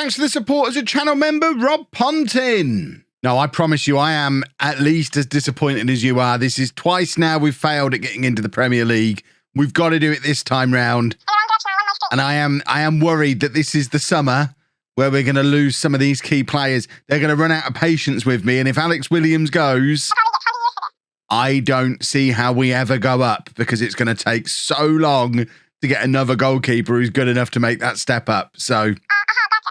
Thanks for the support as a channel member, Rob Pontin. No, I promise you, I am at least as disappointed as you are. This is twice now we've failed at getting into the Premier League. We've got to do it this time round. And I am worried that this is the summer where we're going to lose some of these key players. They're going to run out of patience with me. And if Alex Williams goes, I don't see how we ever go up, because it's going to take so long to get another goalkeeper who's good enough to make that step up. So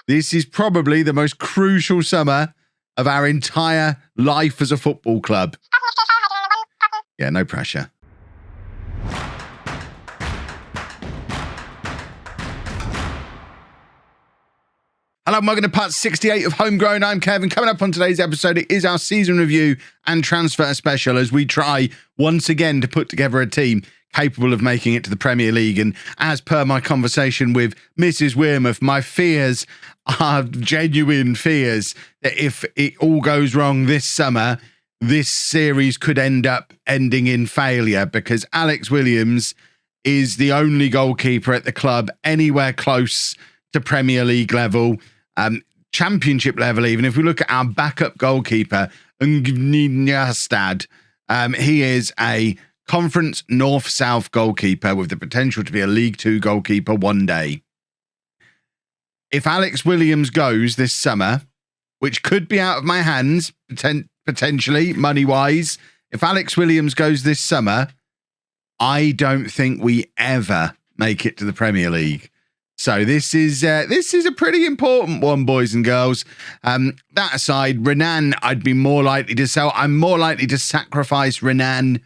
this is probably the most crucial summer of our entire life as a football club. Yeah, no pressure. Hello and welcome to part 68 of Homegrown. I'm Kevin. Coming up on today's episode, it is our season review and transfer special as we try once again to put together a team capable of making it to the Premier League. And as per my conversation with Mrs Wearmouth, my fears are genuine fears that if it all goes wrong this summer, this series could end up ending in failure, because Alex Williams is the only goalkeeper at the club anywhere close to Premier League level, Championship level even. If we look at our backup goalkeeper, Njastad, he is a Conference North-South goalkeeper with the potential to be a League Two goalkeeper one day. If Alex Williams goes this summer, which could be out of my hands, potentially, money-wise, if Alex Williams goes this summer, I don't think we ever make it to the Premier League. So this is a pretty important one, boys and girls. That aside, Renan, I'd be more likely to sell. I'm more likely to sacrifice Renan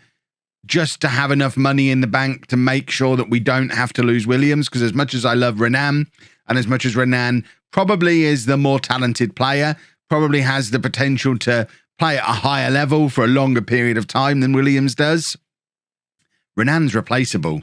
just to have enough money in the bank to make sure that we don't have to lose Williams, because as much as I love Renan, and as much as Renan probably is the more talented player, probably has the potential to play at a higher level for a longer period of time than Williams does, Renan's replaceable.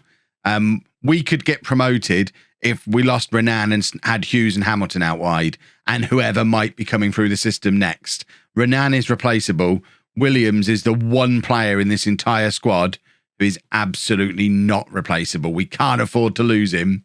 We could get promoted if we lost Renan and had Hughes and Hamilton out wide, and whoever might be coming through the system next. Renan is replaceable. Williams is the one player in this entire squad who is absolutely not replaceable. We can't afford to lose him.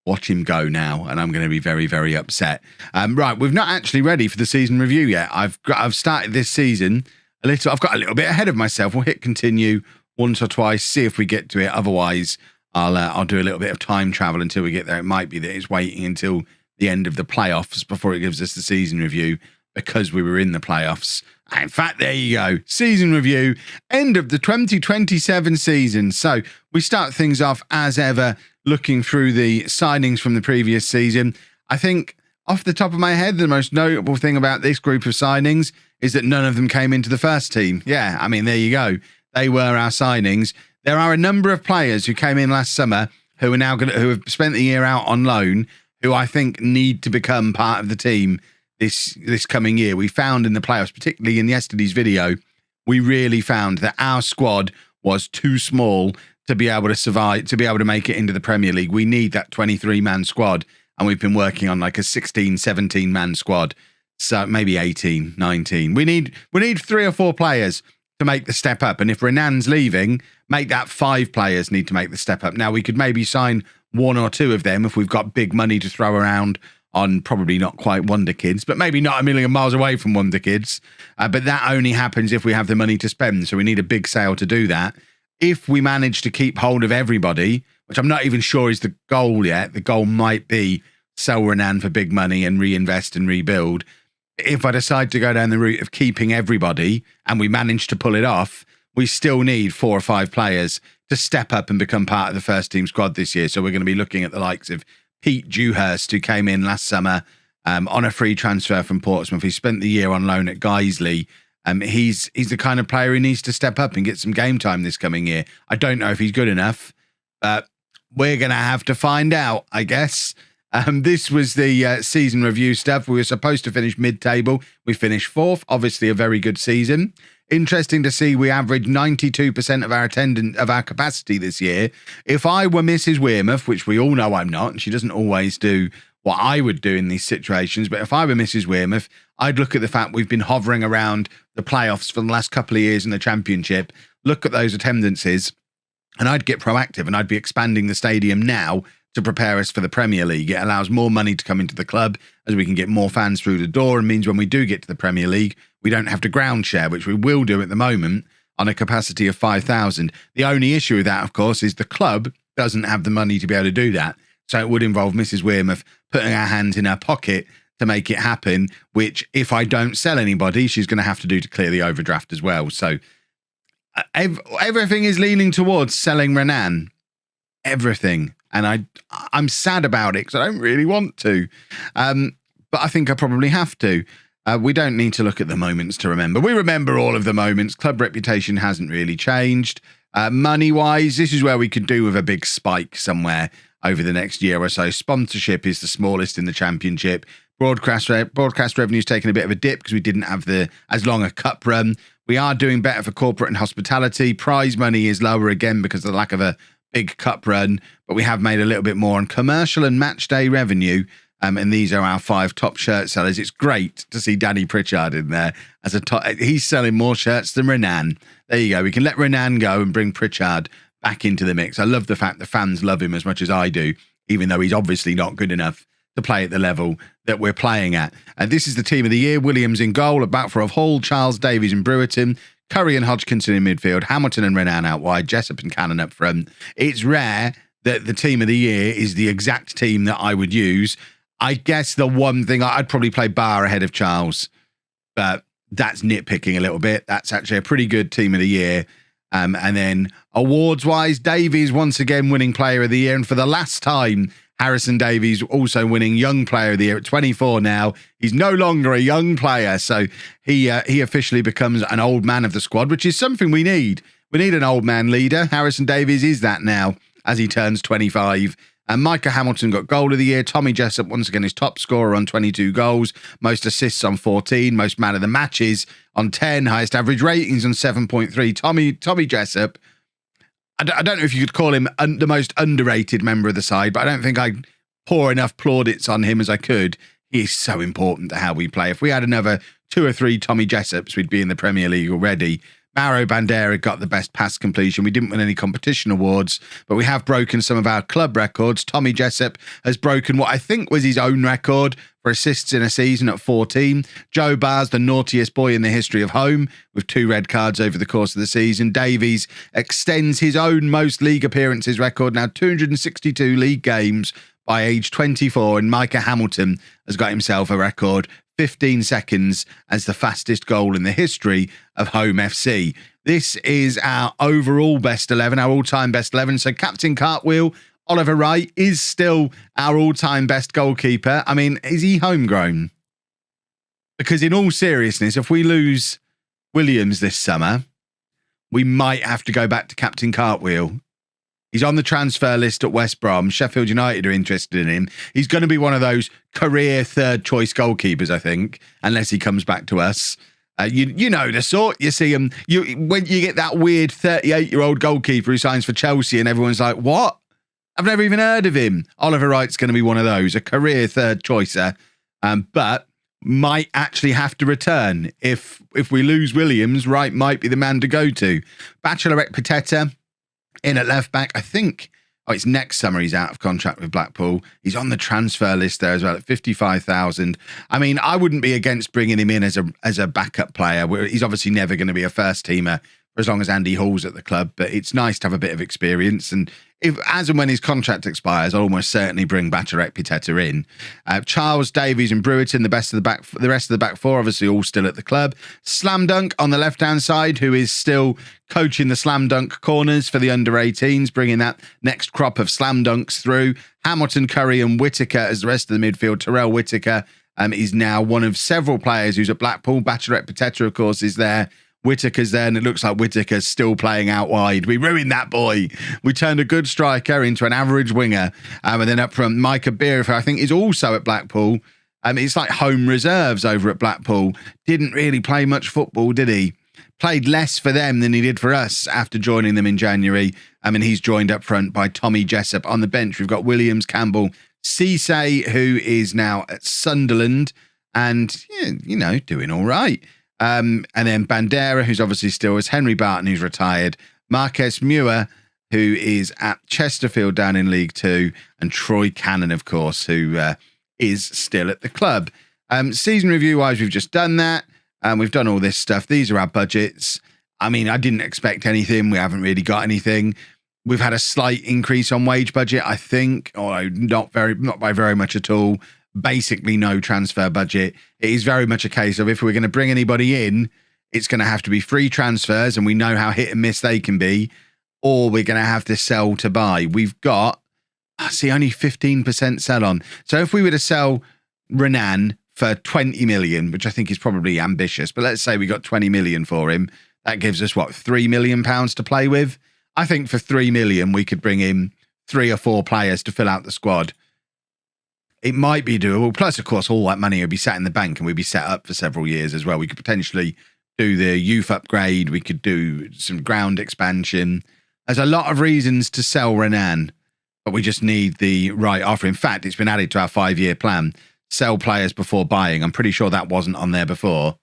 Watch him go now, and I'm going to be very, very upset. Right, we've not actually ready for the season review yet. I've started this season a little. I've got a little bit ahead of myself. We'll hit continue once or twice, see if we get to it. Otherwise, I'll do a little bit of time travel until we get there. It might be that it's waiting until the end of the playoffs before it gives us the season review, because we were in the playoffs. In fact, there you go. Season review, end of the 2027 season. So we start things off as ever, looking through the signings from the previous season. I think off the top of my head, the most notable thing about this group of signings is that none of them came into the first team. Yeah, I mean, there you go. They were our signings. There are a number of players who came in last summer who are now who have spent the year out on loan, who I think need to become part of the team this coming year. We found in the playoffs, particularly in yesterday's video, we really found that our squad was too small to be able to survive, to be able to make it into the Premier League. We need that 23-man squad, and we've been working on like a 16, 17-man squad. So maybe 18, 19. We need 3 or 4 players to make the step up. And if Renan's leaving, make that 5 players need to make the step up. Now, we could maybe sign 1 or 2 of them if we've got big money to throw around on probably not quite Wonder Kids, but maybe not a million miles away from Wonder Kids. But that only happens if we have the money to spend. So we need a big sale to do that. If we manage to keep hold of everybody, which I'm not even sure is the goal yet, the goal might be sell Renan for big money and reinvest and rebuild. If I decide to go down the route of keeping everybody and we manage to pull it off, we still need 4 or 5 players to step up and become part of the first team squad this year. So we're going to be looking at the likes of Pete Dewhurst, who came in last summer on a free transfer from Portsmouth. He spent the year on loan at Guiseley. He's the kind of player who needs to step up and get some game time this coming year. I don't know if he's good enough, but we're going to have to find out, I guess. This was the season review stuff. We were supposed to finish mid-table. We finished 4th. Obviously, a very good season. Interesting to see we averaged 92% of our attendance, of our capacity this year. If I were Mrs Wearmouth, which we all know I'm not, and she doesn't always do what I would do in these situations, but if I were Mrs Wearmouth, I'd look at the fact we've been hovering around the playoffs for the last couple of years in the Championship, look at those attendances, and I'd get proactive and I'd be expanding the stadium now to prepare us for the Premier League. It allows more money to come into the club as we can get more fans through the door, and means when we do get to the Premier League, we don't have to ground share, which we will do at the moment on a capacity of 5,000. The only issue with that, of course, is the club doesn't have the money to be able to do that. So it would involve Mrs Wearmouth putting her hands in her pocket to make it happen, which if I don't sell anybody, she's going to have to do to clear the overdraft as well. So everything is leaning towards selling Renan. Everything. And I'm sad about it because I don't really want to. But I think I probably have to. We don't need to look at the moments to remember. We remember all of the moments. Club reputation hasn't really changed. Money-wise, this is where we could do with a big spike somewhere over the next year or so. Sponsorship is the smallest in the Championship. Broadcast revenue's taken a bit of a dip because we didn't have as long a cup run. We are doing better for corporate and hospitality. Prize money is lower again because of the lack of a big cup run, but we have made a little bit more on commercial and match day revenue. And these are our 5 top shirt sellers. It's great to see Danny Pritchard in there as a top. He's selling more shirts than Renan. There you go. We can let Renan go and bring Pritchard back into the mix. I love the fact the fans love him as much as I do, even though he's obviously not good enough to play at the level that we're playing at. And this is the team of the year. Williams in goal, a back four of Hall, Charles, Davies and Brewerton, Curry and Hodgkinson in midfield, Hamilton and Renan out wide, Jessup and Cannon up front. It's rare that the team of the year is the exact team that I would use. I guess the one thing, I'd probably play Barr ahead of Charles, but that's nitpicking a little bit. That's actually a pretty good team of the year. And then awards-wise, Davies once again winning player of the year. And for the last time, Harrison Davies also winning young player of the year at 24 now. He's no longer a young player. So he officially becomes an old man of the squad, which is something we need. We need an old man leader. Harrison Davies is that now as he turns 25. And Micah Hamilton got goal of the year. Tommy Jessup, once again, his top scorer on 22 goals. Most assists on 14. Most man of the matches on 10. Highest average ratings on 7.3. Tommy Jessup, I don't know if you could call him the most underrated member of the side, but I don't think I pour enough plaudits on him as I could. He is so important to how we play. If we had another 2 or 3 Tommy Jessups, we'd be in the Premier League already. Mauro Bandera got the best pass completion. We didn't win any competition awards, but we have broken some of our club records. Tommy Jessup has broken what I think was his own record for assists in a season at 14. Joe Barr's the naughtiest boy in the history of home with 2 red cards over the course of the season. Davies extends his own most league appearances record, now 262 league games by age 24. And Micah Hamilton has got himself a record 15 seconds as the fastest goal in the history of Holme FC. This is our overall best 11, our all-time best 11. So Captain Cartwheel, Oliver Wright, is still our all-time best goalkeeper. I mean, is he homegrown? Because in all seriousness, if we lose Williams this summer, we might have to go back to Captain Cartwheel. He's on the transfer list at West Brom. Sheffield United are interested in him. He's going to be one of those career third-choice goalkeepers, I think, unless he comes back to us. You know the sort. You see him. When you get that weird 38-year-old goalkeeper who signs for Chelsea and everyone's like, what? I've never even heard of him. Oliver Wright's going to be one of those, a career third-choicer, but might actually have to return. If we lose Williams, Wright might be the man to go to. Bachelorette Pateta in at left back, I think. It's next summer he's out of contract with Blackpool. He's on the transfer list there as well at 55,000. I mean, I wouldn't be against bringing him in as a backup player. He's obviously never going to be a first teamer for as long as Andy Hall's at the club, but it's nice to have a bit of experience. And if, as and when his contract expires, I'll almost certainly bring Bachelorette Pateta in. Charles, Davies and Brewerton, the rest of the back four, obviously all still at the club. Slam Dunk on the left-hand side, who is still coaching the Slam Dunk corners for the under-18s, bringing that next crop of Slam Dunks through. Hamilton, Curry and Whittaker as the rest of the midfield. Terrell Whittaker is now one of several players who's at Blackpool. Bachelorette Pateta, of course, is there. Whittaker's there, and it looks like Whittaker's still playing out wide. We ruined that boy. We turned a good striker into an average winger. And then up front, Micah Beer, who I think is also at Blackpool. It's like home reserves over at Blackpool. Didn't really play much football, did he? Played less for them than he did for us after joining them in January. He's joined up front by Tommy Jessup. On the bench, we've got Williams, Campbell, Cisse, who is now at Sunderland and, doing all right. And then Bandera, who's obviously still is, Henry Barton, who's retired, Marquez Muir, who is at Chesterfield down in League Two, and Troy Cannon, of course, who is still at the club. Season review-wise, we've just done that. We've done all this stuff. These are our budgets. I mean, I didn't expect anything. We haven't really got anything. We've had a slight increase on wage budget, I think, or not by very much at all. Basically, no transfer budget. It is very much a case of if we're going to bring anybody in, it's going to have to be free transfers, and we know how hit and miss they can be, or we're going to have to sell to buy. We've got, I see, only 15% sell on. So if we were to sell Renan for 20 million, which I think is probably ambitious, but let's say we got 20 million for him, that gives us, what, £3 million to play with? I think for 3 million, we could bring in 3 or 4 players to fill out the squad. It might be doable. Plus, of course, all that money would be sat in the bank and we'd be set up for several years as well. We could potentially do the youth upgrade. We could do some ground expansion. There's a lot of reasons to sell Renan, but we just need the right offer. In fact, it's been added to our 5-year plan. Sell players before buying. I'm pretty sure that wasn't on there before.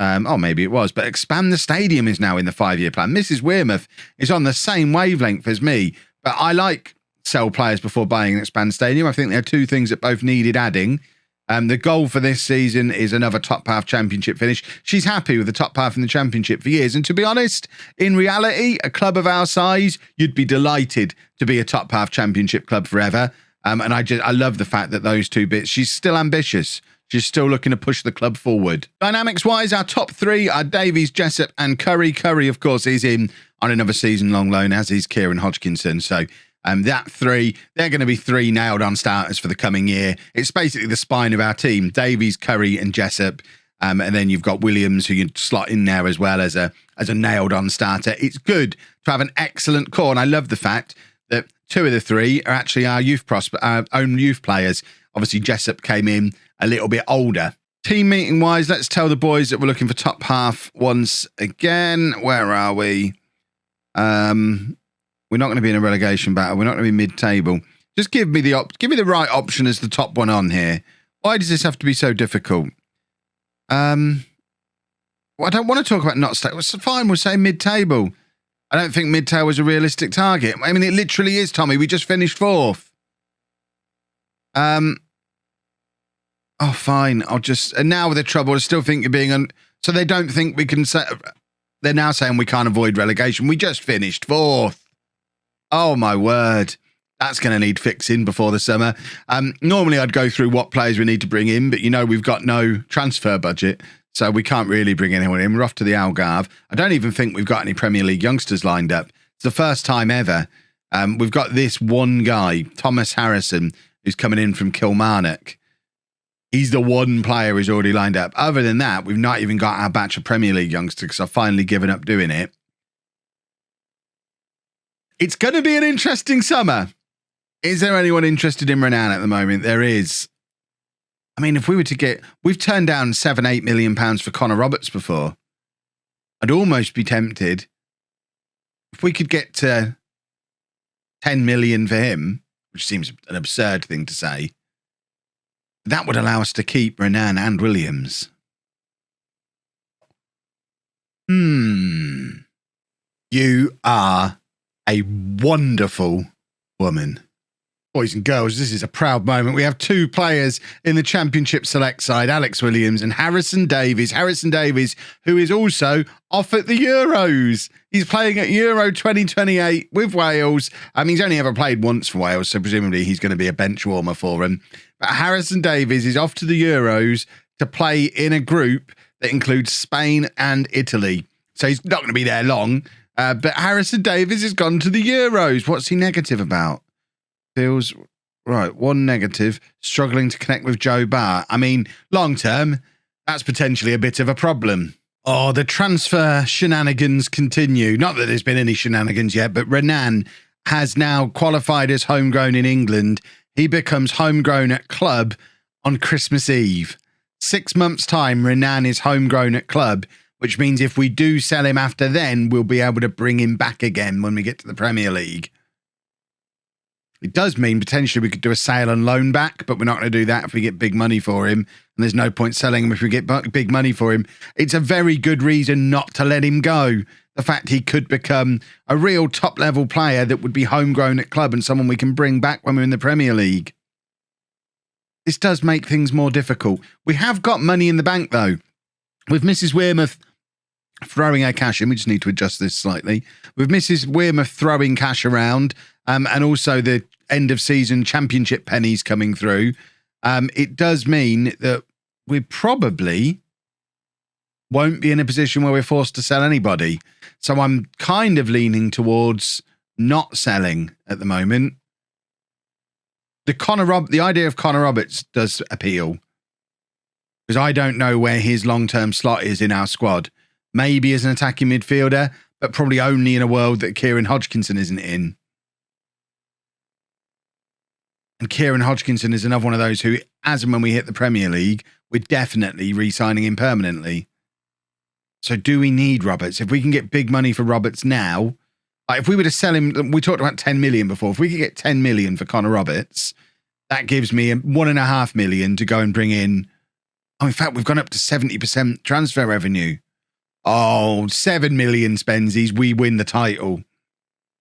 Oh, maybe it was. But expand the stadium is now in the 5-year plan. Mrs Wearmouth is on the same wavelength as me. But I like sell players before buying and expand stadium. I think there are two things that both needed adding. The goal for this season is another top half championship finish. She's happy with the top half in the championship for years. And to be honest, in reality, a club of our size, you'd be delighted to be a top half championship club forever. And I love the fact that those two bits, she's still ambitious. She's still looking to push the club forward. Dynamics-wise, our top 3 are Davies, Jessup and Curry. Curry, of course, is in on another season-long loan, as is Kieran Hodgkinson. So that 3, they're going to be 3 nailed-on starters for the coming year. It's basically the spine of our team, Davies, Curry and Jessup. And then you've got Williams, who you slot in there as well as a nailed-on starter. It's good to have an excellent core, and I love the fact that 2 of the 3 are actually our own youth players. Obviously, Jessup came in a little bit older. Team meeting wise, let's tell the boys that we're looking for top half once again. Where are we? We're not going to be in a relegation battle. We're not going to be mid-table. Just give me the right option as the top one on here. Why does this have to be so difficult? Well, I don't want to talk about not stable. It's fine. We'll say mid-table. I don't think mid-table is a realistic target. I mean, it literally is, Tommy. We just finished 4th. Oh, fine. And now with the trouble, I still think you're being so they don't think we can say, they're now saying we can't avoid relegation. We just finished 4th. Oh, my word. That's going to need fixing before the summer. Normally, I'd go through what players we need to bring in, but we've got no transfer budget, so we can't really bring anyone in. We're off to the Algarve. I don't even think we've got any Premier League youngsters lined up. It's the first time ever. We've got this one guy, Thomas Harrison, who's coming in from Kilmarnock. He's the one player who's already lined up. Other than that, we've not even got our batch of Premier League youngsters because I've finally given up doing it. It's going to be an interesting summer. Is there anyone interested in Renan at the moment? There is. I mean, if we were to we've turned down £7-8 million for Connor Roberts before. I'd almost be tempted. If we could get to 10 million for him, which seems an absurd thing to say, that would allow us to keep Renan and Williams. You are a wonderful woman. Boys and girls, this is a proud moment. We have 2 players in the Championship Select side, Alex Williams and Harrison Davies. Harrison Davies, who is also off at the Euros. He's playing at Euro 2028 with Wales. He's only ever played once for Wales, so presumably he's going to be a bench warmer for him. But Harrison Davies is off to the Euros to play in a group that includes Spain and Italy. So he's not going to be there long. But Harrison Davies has gone to the Euros. What's he negative about? Feels right. 1 negative, struggling to connect with Joe Barr. I mean, long term, that's potentially a bit of a problem. Oh, the transfer shenanigans continue. Not that there's been any shenanigans yet, but Renan has now qualified as homegrown in England. He becomes homegrown at club on Christmas Eve. 6 months' time, Renan is homegrown at club, which means if we do sell him after then, we'll be able to bring him back again when we get to the Premier League. It does mean potentially we could do a sale and loan back, but we're not going to do that if we get big money for him. And there's no point selling him if we get big money for him. It's a very good reason not to let him go. the fact he could become a real top-level player that would be homegrown at club and someone we can bring back when we're in the Premier League. This does make things more difficult. We have got money in the bank, though. With Mrs Wearmouth throwing her cash in, we just need to adjust this slightly. With Mrs Wearmouth throwing cash around, and also the end-of-season championship pennies coming through, it does mean that we probably won't be in a position where we're forced to sell anybody. So I'm kind of leaning towards not selling at the moment. The idea of Connor Roberts does appeal, because I don't know where his long-term slot is in our squad. Maybe as an attacking midfielder, but probably only in a world that Kieran Hodgkinson isn't in. And Kieran Hodgkinson is another one of those who, as and when we hit the Premier League, we're definitely re-signing him permanently. So do we need Roberts? If we can get big money for Roberts now, like if we were to sell him, we talked about 10 million before. If we could get 10 million for Connor Roberts, that gives me 1.5 million to go and bring in. Oh, in fact, we've gone up to 70% transfer revenue. Oh, 7 million spensies, we win the title.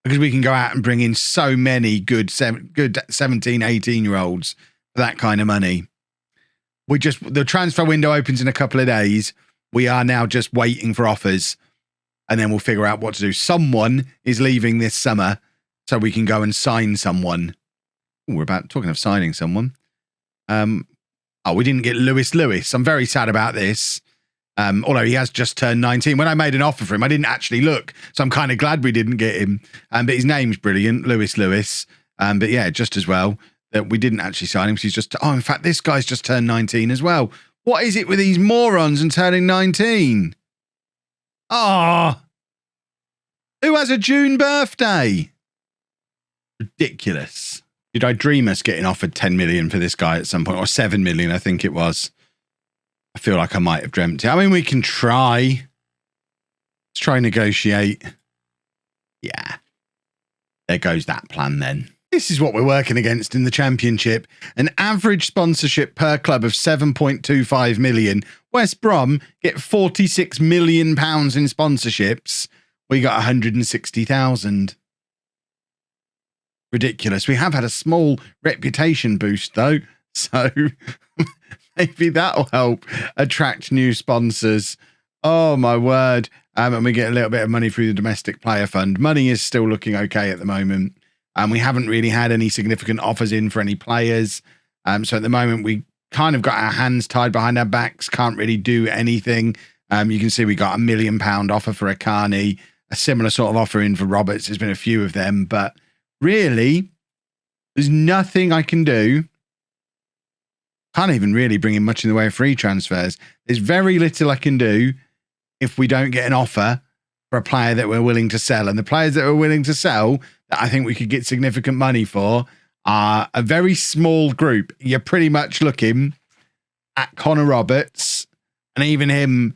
Because we can go out and bring in so many good 17, 18-year-olds for that kind of money. The transfer window opens in a couple of days. We are now just waiting for offers, and then we'll figure out what to do. Someone is leaving this summer, so we can go and sign someone. Ooh, we're talking of signing someone. We didn't get Lewis. I'm very sad about this. Although he has just turned 19. When I made an offer for him, I didn't actually look. So I'm kind of glad we didn't get him. But his name's brilliant, Lewis. But yeah, just as well that we didn't actually sign him. Because in fact, this guy's just turned 19 as well. What is it with these morons and turning 19? Who has a June birthday? Ridiculous. Did I dream us getting offered 10 million for this guy at some point? Or 7 million, I think it was. I feel like I might have dreamt it. I mean, we can try. Let's try and negotiate. Yeah. There goes that plan then. This is what we're working against in the Championship. An average sponsorship per club of 7.25 million. West Brom get £46 million in sponsorships. We got 160,000. Ridiculous. We have had a small reputation boost though. So maybe that'll help attract new sponsors. Oh my word. And we get a little bit of money through the domestic player fund. Money is still looking okay at the moment. And we haven't really had any significant offers in for any players. So at the moment, we kind of got our hands tied behind our backs, can't really do anything. You can see we got £1 million offer for Akani, a similar sort of offer in for Roberts. There's been a few of them, but really, there's nothing I can do. Can't even really bring in much in the way of free transfers. There's very little I can do if we don't get an offer for a player that we're willing to sell. And the players that we're willing to sell that I think we could get significant money for are a very small group. You're pretty much looking at Connor Roberts, and even him,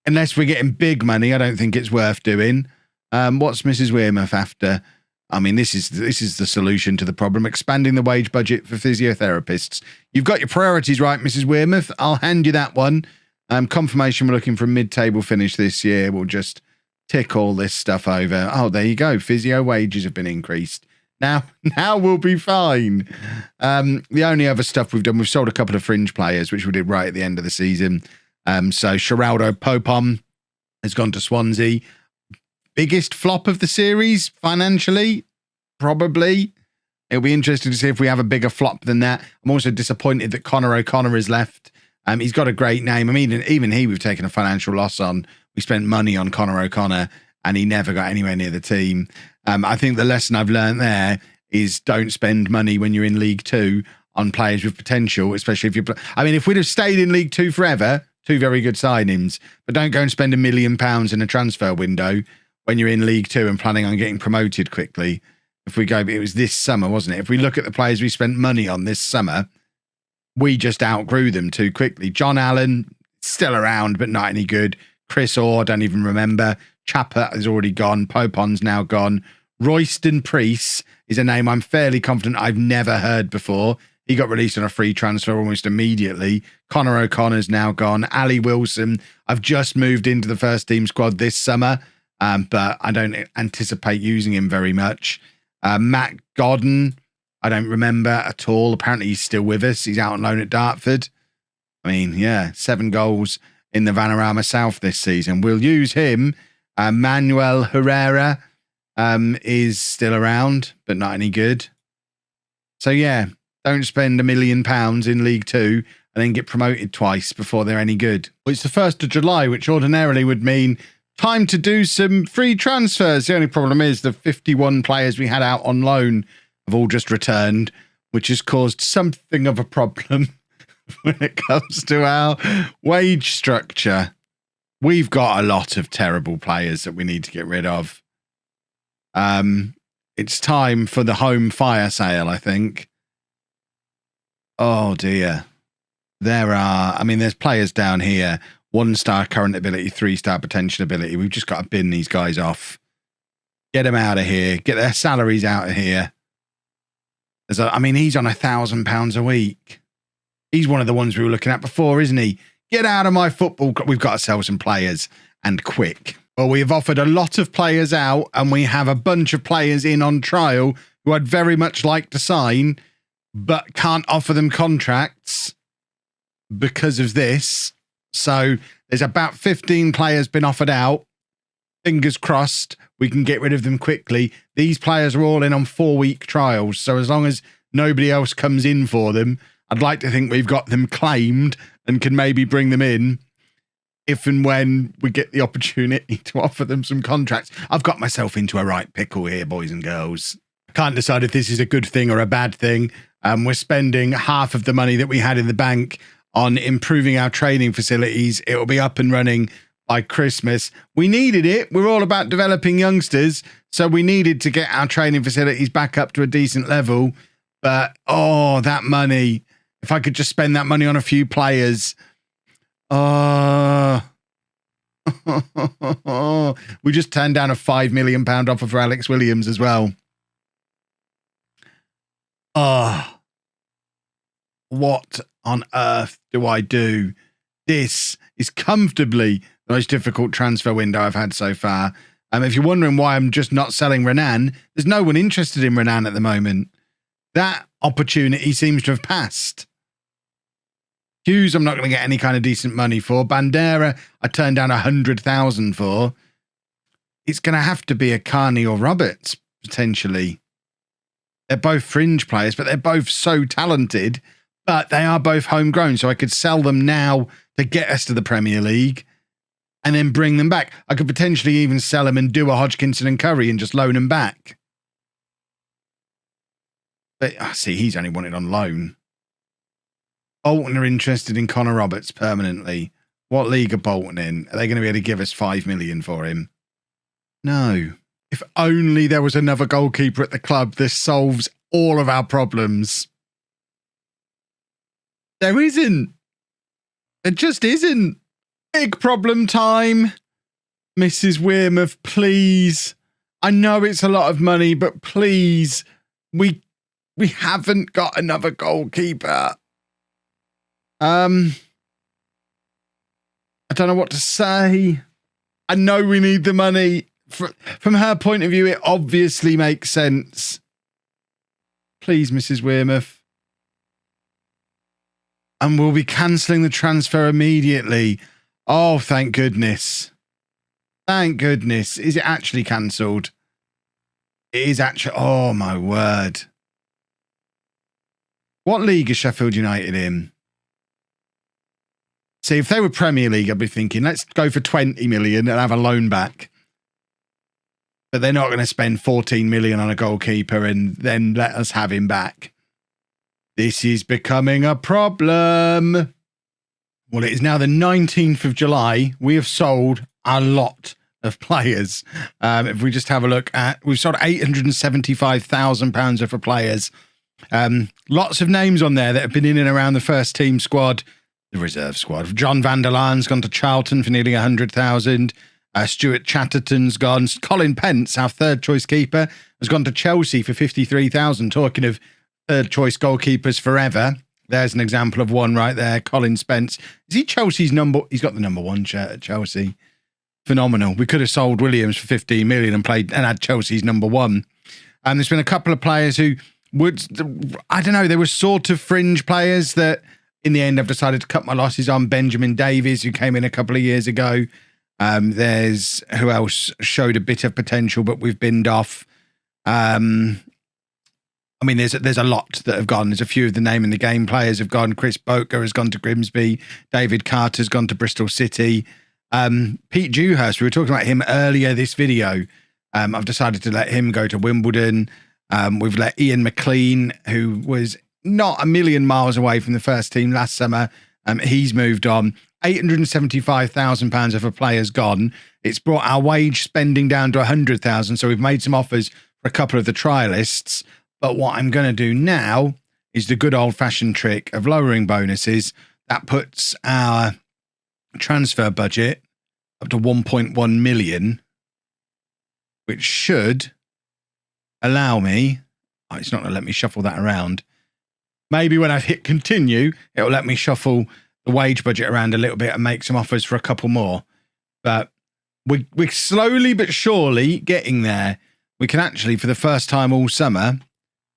unless we're getting big money, I don't think it's worth doing. What's Mrs Wearmouth after? I mean, this is the solution to the problem. Expanding the wage budget for physiotherapists. You've got your priorities right, Mrs Wearmouth. I'll hand you that one. Confirmation we're looking for a mid-table finish this year. We'll just tick all this stuff over. Oh, there you go. Physio wages have been increased. Now we'll be fine. The only other stuff we've done, we've sold a couple of fringe players, which we did right at the end of the season. So Geraldo Popom has gone to Swansea. Biggest flop of the series financially, probably. It'll be interesting to see if we have a bigger flop than that. I'm also disappointed that Conor O'Connor has left. He's got a great name. I mean, even we've taken a financial loss on. We spent money on Conor O'Connor and he never got anywhere near the team. I think the lesson I've learned there is don't spend money when you're in League Two on players with potential, especially if you're... I mean, if we'd have stayed in League Two forever, two very good signings, but don't go and spend £1 million in a transfer window when you're in League Two and planning on getting promoted quickly. If we go, it was this summer, wasn't it? If we look at the players we spent money on this summer, we just outgrew them too quickly. John Allen, still around, but not any good. Chris Orr, don't even remember. Chapper is already gone. Popon's now gone. Royston Priest is a name I'm fairly confident I've never heard before. He got released on a free transfer almost immediately. Conor O'Connor's now gone. Ali Wilson, I've just moved into the first team squad this summer. but I don't anticipate using him very much. Matt Godden, I don't remember at all. Apparently he's still with us. He's out on loan at Dartford. I mean, yeah, 7 goals in the Vanarama South this season. We'll use him. Manuel Herrera is still around, but not any good. So, yeah, don't spend £1 million in League Two and then get promoted twice before they're any good. Well, it's the 1st of July, which ordinarily would mean time to do some free transfers. The only problem is the 51 players we had out on loan have all just returned, which has caused something of a problem when it comes to our wage structure. We've got a lot of terrible players that we need to get rid of. It's time for the home fire sale, I think. Oh, dear. There's players down here. 1-star current ability, 3-star potential ability. We've just got to bin these guys off. Get them out of here. Get their salaries out of here. He's on £1,000 a week. He's one of the ones we were looking at before, isn't he? Get out of my football. We've got to sell some players, and quick. Well, we have offered a lot of players out, and we have a bunch of players in on trial who I'd very much like to sign, but can't offer them contracts because of this. So there's about 15 players been offered out. Fingers crossed we can get rid of them quickly. These players are all in on 4-week trials. So as long as nobody else comes in for them, I'd like to think we've got them claimed and can maybe bring them in if and when we get the opportunity to offer them some contracts. I've got myself into a right pickle here, boys and girls. I can't decide if this is a good thing or a bad thing. We're spending half of the money that we had in the bank on improving our training facilities. It will be up and running by Christmas. We needed it. We're all about developing youngsters, so we needed to get our training facilities back up to a decent level. But, that money, if I could just spend that money on a few players. We just turned down a £5 million offer for Alex Williams as well. What on earth do I do? This is comfortably the most difficult transfer window I've had so far. If you're wondering why I'm just not selling Renan, there's no one interested in Renan at the moment. That opportunity seems to have passed. Hughes, I'm not going to get any kind of decent money for. Bandera, I turned down 100,000 for. It's going to have to be a Carney or Roberts, potentially. They're both fringe players, but they're both so talented. But they are both homegrown, so I could sell them now to get us to the Premier League and then bring them back. I could potentially even sell them and do a Hodgkinson and Curry and just loan them back. But see, he's only wanted on loan. Bolton are interested in Connor Roberts permanently. What league are Bolton in? Are they going to be able to give us $5 million for him? No. If only there was another goalkeeper at the club, this solves all of our problems. There isn't. There just isn't. Big problem time. Mrs Wearmouth, please. I know it's a lot of money, but please. We haven't got another goalkeeper. I don't know what to say. I know we need the money. From her point of view, it obviously makes sense. Please, Mrs Wearmouth. And we'll be cancelling the transfer immediately. Oh, thank goodness. Thank goodness. Is it actually cancelled? It is actually. Oh, my word. What league is Sheffield United in? See, if they were Premier League, I'd be thinking, let's go for 20 million and have a loan back. But they're not going to spend 14 million on a goalkeeper and then let us have him back. This is becoming a problem. Well, it is now the 19th of July. We have sold a lot of players. If we just have a look at, we've sold £875,000 worth of players. Lots of names on there that have been in and around the first team squad, the reserve squad. John van der Laan's gone to Charlton for nearly 100,000. Stuart Chatterton's gone. Colin Pence, our third choice keeper, has gone to Chelsea for 53,000. Talking of third choice goalkeepers forever. There's an example of one right there. Colin Spence. Is he Chelsea's number? He's got the number 1 shirt at Chelsea. phenomenal. We could have sold Williams for 15 million and had Chelsea's number one. And there's been a couple of players who I don't know, they were sort of fringe players that in the end I've decided to cut my losses on. Benjamin Davies, who came in a couple of years ago. There's who else showed a bit of potential, but we've binned off. I mean, there's a lot that have gone. There's a few of the name in the game players have gone. Chris Boker has gone to Grimsby. David Carter's gone to Bristol City. Pete Dewhurst, we were talking about him earlier this video. I've decided to let him go to Wimbledon. We've let Ian McLean, who was not a million miles away from the first team last summer. He's moved on. £875,000 of a player's gone. It's brought our wage spending down to 100,000. So we've made some offers for a couple of the trialists. But what I'm going to do now is the good old fashioned trick of lowering bonuses. That puts our transfer budget up to 1.1 million, which should allow me, it's not going to let me shuffle that around. Maybe when I've hit continue, it'll let me shuffle the wage budget around a little bit and make some offers for a couple more. But we're slowly but surely getting there. We can actually, for the first time all summer,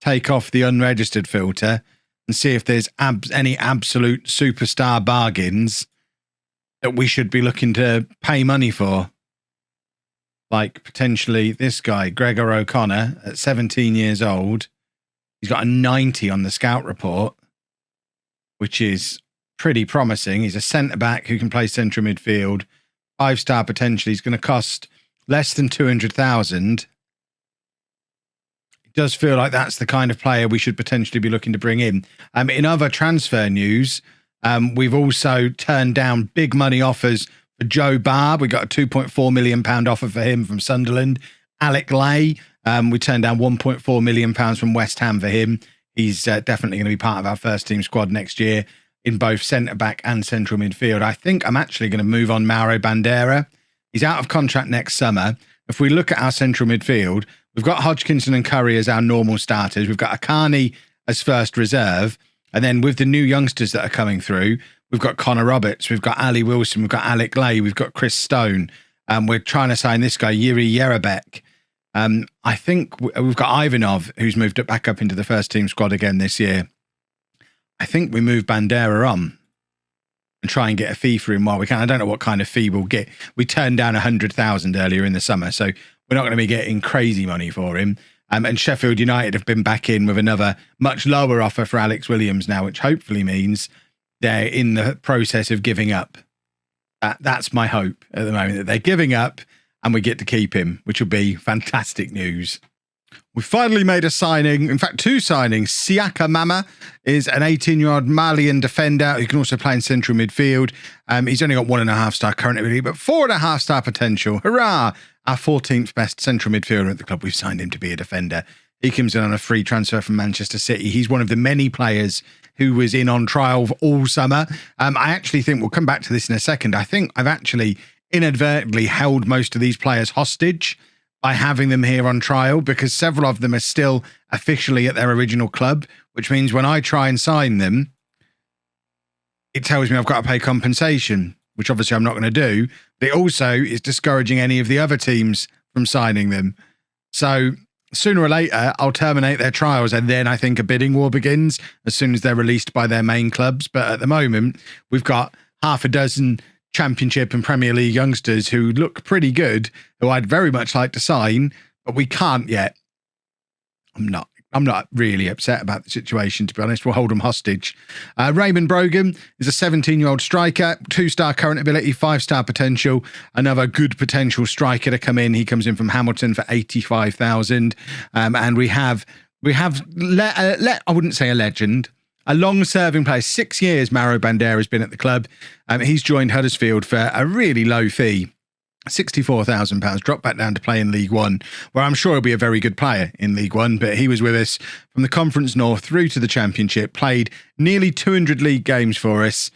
take off the unregistered filter and see if there's any absolute superstar bargains that we should be looking to pay money for. Like potentially this guy, Gregor O'Connor, at 17 years old. He's got a 90 on the scout report, which is pretty promising. He's a centre-back who can play central midfield. 5-star potential. He's going to cost less than 200,000. It does feel like that's the kind of player we should potentially be looking to bring in. In other transfer news, we've also turned down big money offers for Joe Barr. We got a £2.4 million offer for him from Sunderland. Alec Lay, we turned down £1.4 million from West Ham for him. He's definitely going to be part of our first team squad next year in both centre-back and central midfield. I think I'm actually going to move on Mauro Bandera. He's out of contract next summer. If we look at our central midfield, we've got Hodgkinson and Curry as our normal starters. We've got Akani as first reserve. And then with the new youngsters that are coming through, we've got Connor Roberts, we've got Ali Wilson, we've got Alec Lay, we've got Chris Stone. We're trying to sign this guy, Yuri Yerebek. I think we've got Ivanov, who's moved back up into the first team squad again this year. I think we move Bandera on and try and get a fee for him while we can. I don't know what kind of fee we'll get. We turned down 100,000 earlier in the summer, so we're not going to be getting crazy money for him. And Sheffield United have been back in with another much lower offer for Alex Williams now, which hopefully means they're in the process of giving up. That's my hope at the moment, that they're giving up and we get to keep him, which will be fantastic news. We finally made a signing, in fact, two signings. Siaka Mama is an 18-year-old Malian defender who can also play in central midfield. He's only got 1.5-star current ability, but 4.5-star potential. Hurrah! Our 14th best central midfielder at the club. We've signed him to be a defender. He comes in on a free transfer from Manchester City. He's one of the many players who was in on trial all summer. I actually think, we'll come back to this in a second, I think I've actually inadvertently held most of these players hostage by having them here on trial, because several of them are still officially at their original club, which means when I try and sign them, it tells me I've got to pay compensation, which obviously I'm not going to do. But it also is discouraging any of the other teams from signing them. So sooner or later, I'll terminate their trials, and then I think a bidding war begins as soon as they're released by their main clubs. But at the moment, we've got half a dozen Championship and Premier League youngsters who look pretty good, who I'd very much like to sign, but we can't yet. I'm not really upset about the situation, to be honest. We'll hold them hostage. Raymond Brogan is a 17-year-old striker, 2-star current ability, 5-star potential. Another good potential striker to come in. He comes in from Hamilton for 85,000. And we have I wouldn't say a legend, a long-serving player. 6 years Mauro Bandera has been at the club. He's joined Huddersfield for a really low fee, £64,000, dropped back down to play in League One, where I'm sure he'll be a very good player in League One. But he was with us from the Conference North through to the Championship, played nearly 200 league games for us.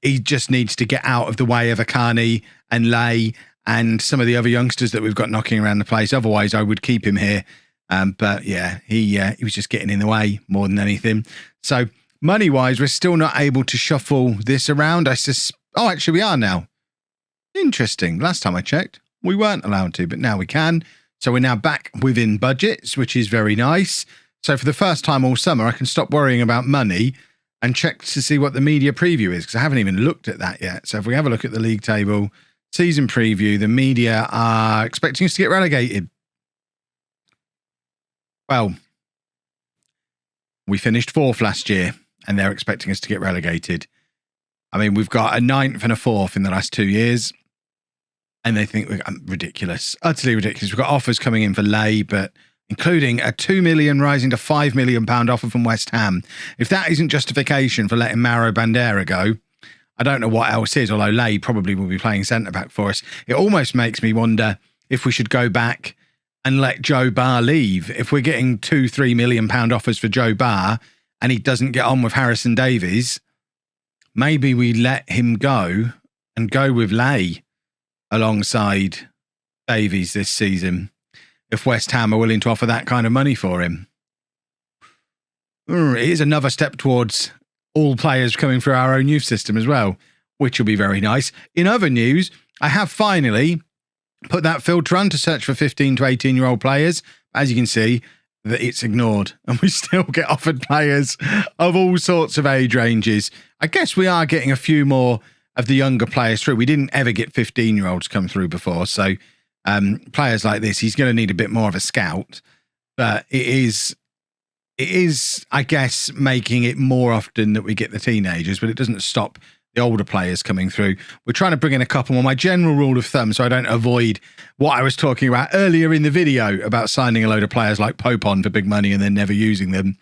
He just needs to get out of the way of Akani and Lay and some of the other youngsters that we've got knocking around the place. Otherwise, I would keep him here. But yeah, he was just getting in the way more than anything. So money-wise, we're still not able to shuffle this around. Actually, we are now. Interesting. Last time I checked, we weren't allowed to, but now we can. So we're now back within budgets, which is very nice. So for the first time all summer, I can stop worrying about money and check to see what the media preview is, because I haven't even looked at that yet. So if we have a look at the league table, season preview, the media are expecting us to get relegated. Well, we finished 4th last year, and they're expecting us to get relegated. I mean, we've got a 9th and a 4th in the last 2 years, and they think we're ridiculous, utterly ridiculous. We've got offers coming in for Lay, but including a £2 million rising to £5 million offer from West Ham. If that isn't justification for letting Mauro Bandera go, I don't know what else is, although Lay probably will be playing centre-back for us. It almost makes me wonder if we should go back and let Joe Barr leave. If we're getting £2-3 million offers for Joe Barr and he doesn't get on with Harrison Davies, maybe we let him go and go with Lay alongside Davies this season, if West Ham are willing to offer that kind of money for him. It is another step towards all players coming through our own youth system as well, which will be very nice. In other news, I have finally put that filter on to search for 15 to 18-year-old players. As you can see, that it's ignored, and we still get offered players of all sorts of age ranges. I guess we are getting a few more of the younger players through. We didn't ever get 15-year-olds come through before, so players like this, he's going to need a bit more of a scout. But it is, I guess, making it more often that we get the teenagers, but it doesn't stop the older players coming through. We're trying to bring in a couple more. My general rule of thumb, so I don't avoid what I was talking about earlier in the video about signing a load of players like Pope on for big money and then never using them.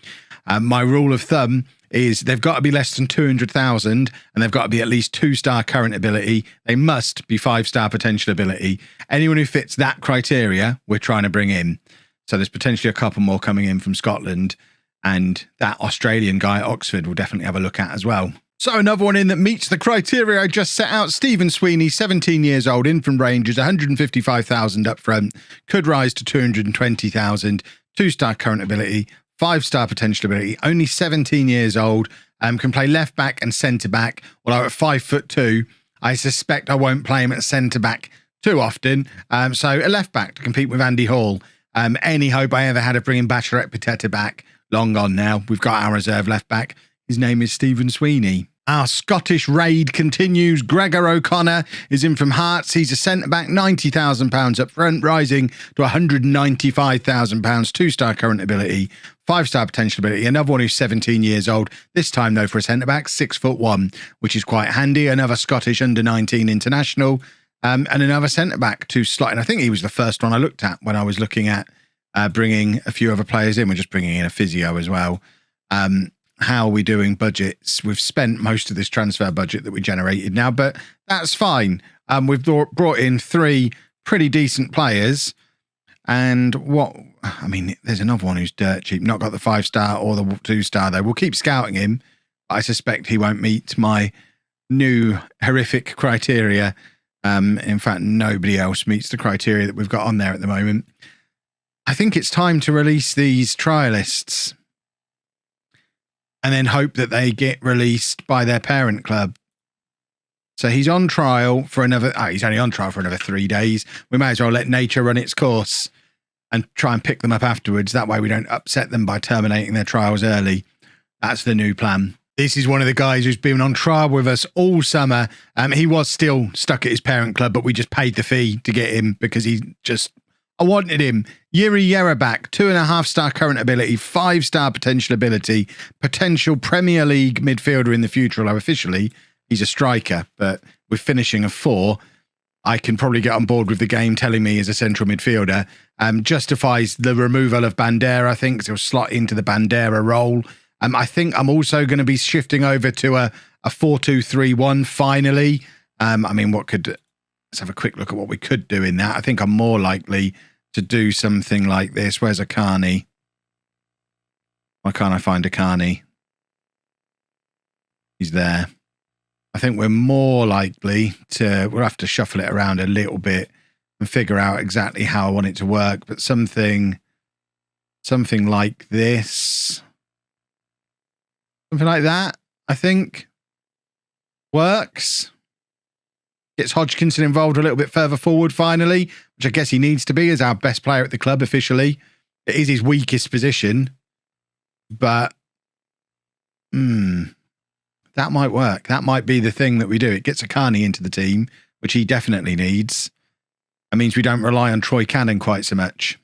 My rule of thumb is they've got to be less than 200,000 and they've got to be at least 2-star current ability. They must be 5-star potential ability. Anyone who fits that criteria, we're trying to bring in. So there's potentially a couple more coming in from Scotland, and that Australian guy at Oxford will definitely have a look at as well. So another one in that meets the criteria I just set out. Stephen Sweeney, 17 years old, in from Rangers, 155,000 up front, could rise to 220,000, 2-star current ability, 5-star potential ability, only 17 years old, can play left back and centre back. Although at 5'2", I suspect I won't play him at centre back too often. So a left back to compete with Andy Hall. Any hope I ever had of bringing Bachelorette Pateta back, long gone now. We've got our reserve left back. His name is Stephen Sweeney. Our Scottish raid continues. Gregor O'Connor is in from Hearts. He's a centre-back, £90,000 up front, rising to £195,000, 2-star current ability, 5-star potential ability. Another one who's 17 years old, this time though for a centre-back, 6'1", which is quite handy. Another Scottish under-19 international, and another centre-back to slot in. I think he was the first one I looked at when I was looking at bringing a few other players in. We're just bringing in a physio as well. How are we doing budgets? We've spent most of this transfer budget that we generated now, but that's fine. We've brought in 3 pretty decent players. And there's another one who's dirt cheap, not got the 5-star or the 2-star though. We'll keep scouting him. I suspect he won't meet my new horrific criteria. In fact, nobody else meets the criteria that we've got on there at the moment. I think it's time to release these trialists and then hope that they get released by their parent club. So he's on trial for he's only on trial for another 3 days. We may as well let nature run its course and try and pick them up afterwards. That way we don't upset them by terminating their trials early. That's the new plan. This is one of the guys who's been on trial with us all summer. He was still stuck at his parent club, but we just paid the fee to get him because I wanted him. Yuri Yerabak, 2.5-star current ability, 5-star potential ability, potential Premier League midfielder in the future, although officially he's a striker, but with finishing of 4, I can probably get on board with the game telling me he's a central midfielder. Justifies the removal of Bandera, I think, so he'll slot into the Bandera role. I think I'm also going to be shifting over to a 4-2-3-1 finally. Let's have a quick look at what we could do in that. I think I'm more likely to do something like this. Where's Akani? Why can't I find Akani? He's there. I think we're more likely we'll have to shuffle it around a little bit and figure out exactly how I want it to work. But something like this. Something like that, I think, works. Gets Hodgkinson involved a little bit further forward finally, which I guess he needs to be as our best player at the club officially. It is his weakest position, but that might work. That might be the thing that we do. It gets Akani into the team, which he definitely needs. It means we don't rely on Troy Cannon quite so much.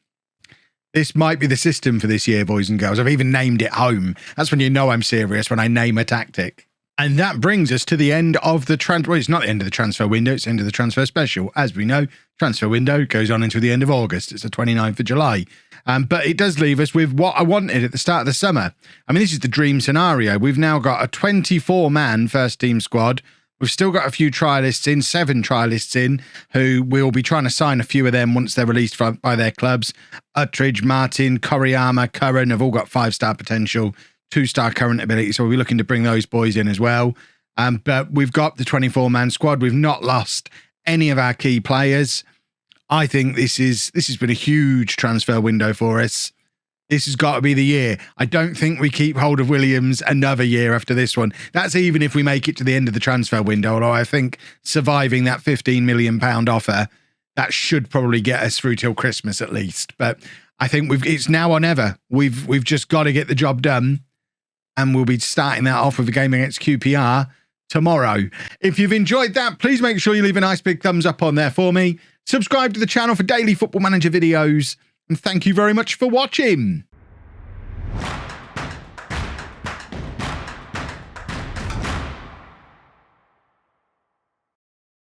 This might be the system for this year, boys and girls. I've even named it Home. That's when you know I'm serious, when I name a tactic. And that brings us to the end of the transfer. Well, it's not the end of the transfer window. It's the end of the transfer special. As we know, transfer window goes on until the end of August. It's the 29th of July. But it does leave us with what I wanted at the start of the summer. I mean, this is the dream scenario. We've now got a 24-man first team squad. We've still got a few trialists in, 7 trialists in, who we'll be trying to sign a few of them once they're released by their clubs. Uttridge, Martin, Koriyama, Curran have all got 5-star potential, 2-star current ability. So we'll be looking to bring those boys in as well. But we've got the 24-man squad. We've not lost any of our key players. I think this has been a huge transfer window for us. This has got to be the year. I don't think we keep hold of Williams another year after this one. That's even if we make it to the end of the transfer window, although I think surviving that £15 million offer, that should probably get us through till Christmas at least. But I think it's now or never. We've just got to get the job done, and we'll be starting that off with a game against QPR tomorrow. If you've enjoyed that, please make sure you leave a nice big thumbs up on there for me. Subscribe to the channel for daily Football Manager videos. And thank you very much for watching.